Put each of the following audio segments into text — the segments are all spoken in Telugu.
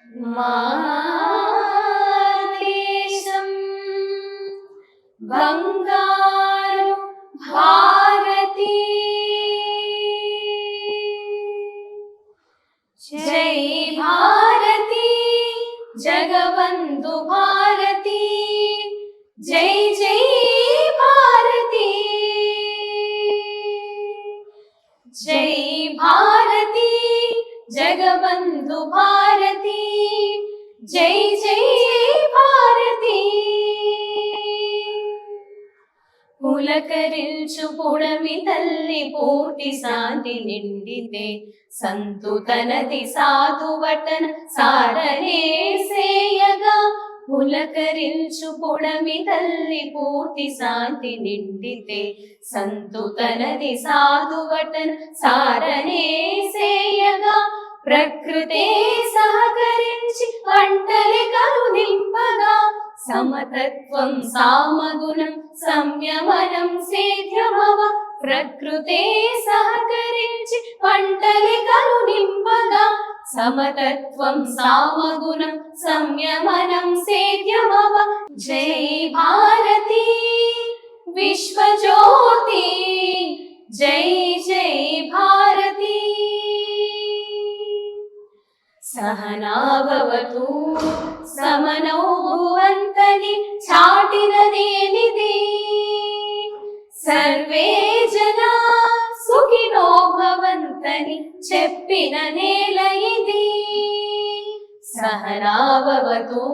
మా దేశం బంగారు భారతి, జై భారతి జగవందు భారతి, జై జై భారతి, జై భారతి జగవందు భారతి, జై జై భారతి. పులకరించు పుడమి తల్లి పూర్తి శాంతి నిండితే, సంతుతనది సాధువటన సారనే సేయగా. పులకరించు పుడమి తల్లి పూర్తి శాంతి నిండితే, సంతుతనది సాధువటన సారనే సేయగా. ప్రకృతే సహకరించి పంటలే కలు నింపగా, సమతత్వం సామగుణం సంయమనం సేద్యమవ. ప్రకృతే సహకరించి పంటలే కలు నింపగా, సమతత్వం సామగుణం సంయమనం సేద్యమవ. జై భారతి విశ్వజ్యోతి, జై జై భారతి. సహనాభవతు సమనౌ భువంతని చాటినదేనిది, సర్వే జనా సుఖినో భవంతని చెప్పిన నేల ఇది. సహనాభవతు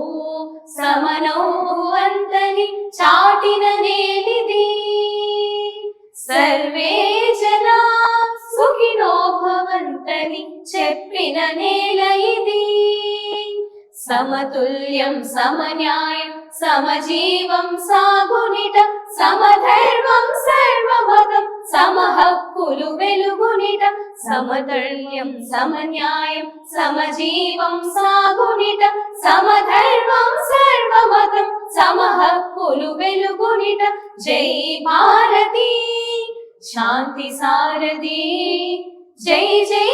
సమనౌ భువంతని చాటిన నేలిది, సర్వే జనా సుఖినో భవంతని చెప్పిన నేల ఇది. సమతుల్యం సమన్యాయం సమజీవం సాగునిట, సమధర్మం సర్వమతం సమహక్కులు వెలుగునిట. సమతుల్యం సమన్యాయం సమజీవం సాగునిట, సమధర్మం సర్వమతం సమహక్కులు వెలుగునిట. జై భారతి శాంతి సారథి, జై జై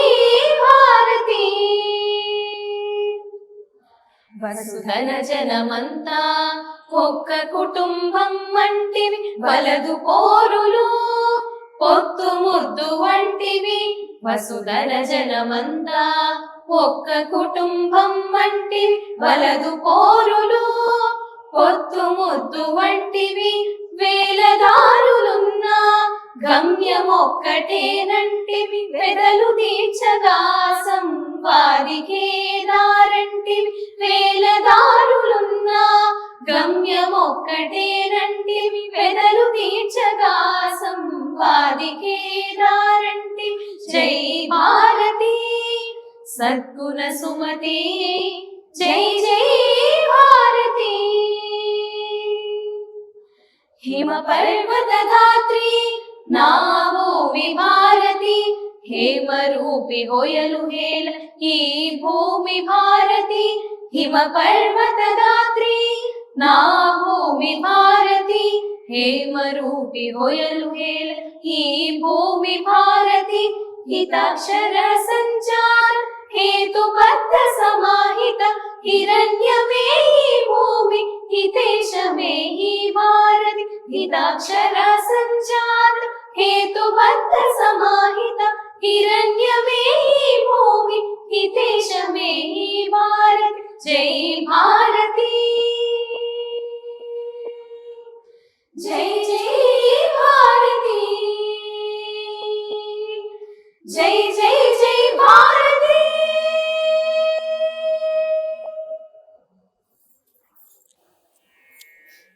భారతి. వసుధన జనమంతా ఒక్క కుటుంబం వంటివి, వలదు పోరులు పొత్తు ముద్దు వంటివి. వసుధన జనమంతా ఒక్క కుటుంబం వంటివి, వలదు పోరులు పొత్తు ముద్దు వంటివి. వేలదారులున్నా గమ్యమొక్కటేనంటివి, వెదలు తీర్చగా సంవాదికే దారంటివి. వేలదారులున్నా గమ్యమొక్కటేనంటివి, వెదలు తీర్చగా సంవాదికే దారంటివి. జై భారతి సద్గుణ సుమతి, జై జై భారతి. హిమ పర్వత ధాత్రి నా భూమి భారతి, హేమ రూపి హొయలు హేల ఈ భూమి భారతి. హిమ పర్వత ధాత్రి నా భూమి భారతి, హేమ రూపి హొయలు హేల ఈ భూమి భారతి. హితాక్షర సంచార हेतुबद्ध समाहित, हिरण्यमे ही भूमि हितेशमे ही भारति. हिताक्षर संजात हेतुबद्ध समाहित, हिरण्यमे ही भूमि हितेशमे ही भारति. जय भारती, जय जय भारती, जय जय जय भारती.